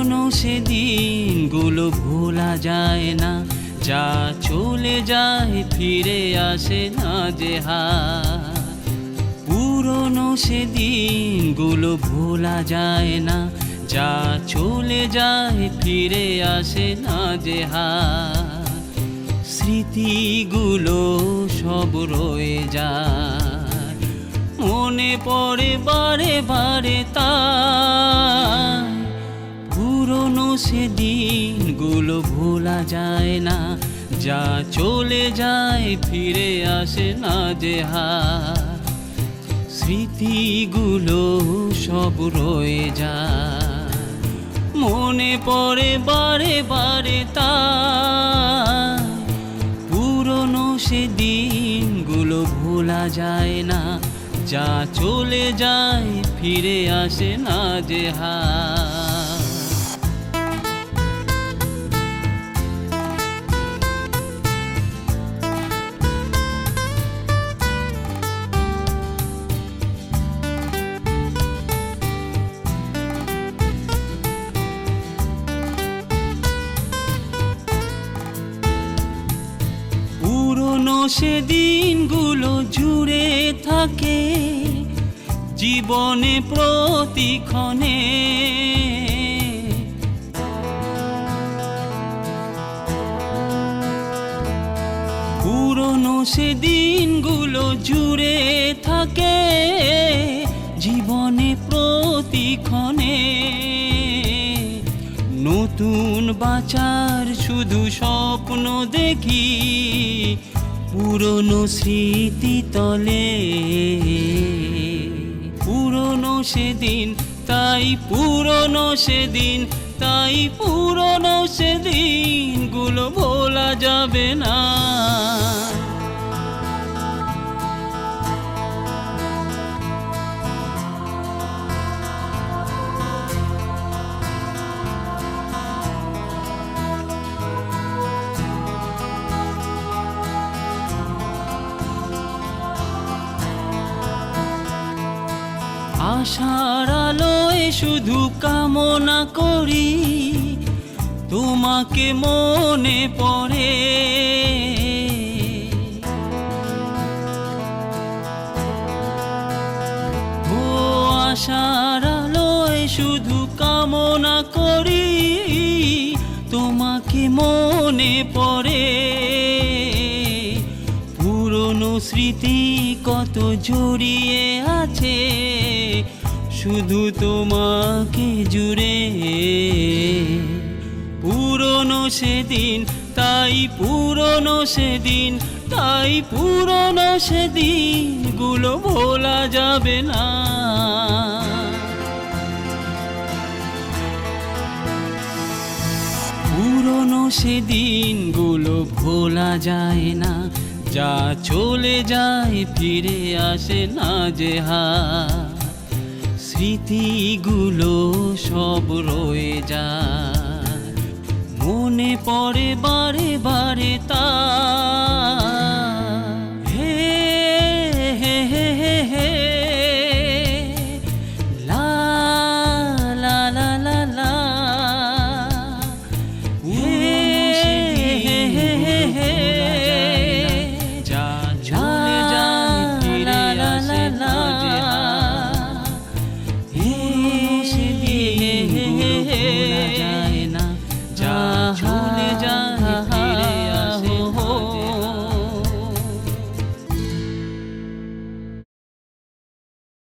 পুরনো সেদিনগুলো ভোলা যায় না, যা চলে যায় ফিরে আসে না যে হার। পুরনো সেদিনগুলো ভোলা যায় না, যা চলে যায় ফিরে আসে না যে হার। স্মৃতিগুলো সব রয়ে যায়, মনে পড়ে বারে বারে তাই। পুরনো সেদিনগুলো ভোলা যায় না, যা চলে যায় ফিরে আসে না যে হার। স্মৃতিগুলো সব রয়ে যায়, মনে পড়ে বারে বারে তাই। পুরনো সেদিনগুলো ভোলা যায় না, যা চলে যায় ফিরে আসে না যে হার। পুরনো সেদিনগুলো জুড়ে থাকে জীবনে প্রতিক্ষণে। পুরনো সেদিনগুলো জুড়ে থাকে জীবনে প্রতিক্ষণে। নতুন বাঁচার শুধু স্বপ্ন দেখি পুরনো স্মৃতি তলে। পুরনো সেদিন তাই পুরনো সেদিন, তাই পুরনো সেদিনগুলো ভোলা যাবে না। আশার আলোয় শুধু কামনা করি তোমাকে মনে পড়ে। ও আশার আলোয় শুধু কামনা করি তোমাকে মনে পড়ে। পুরনো স্মৃতি কত জড়িয়ে আছে শুধু তোমাকে জুড়ে। পুরনো সেদিন তাই পুরনো সেদিন, তাই পুরনো সেদিনগুলো ভোলা যাবে না। পুরনো সেদিনগুলো ভোলা যায় না, যা চলে যায় ফিরে আসে না যে হার। স্মৃতিগুলো সব রয়ে যায়, মনে পড়ে বারে বারে তাই।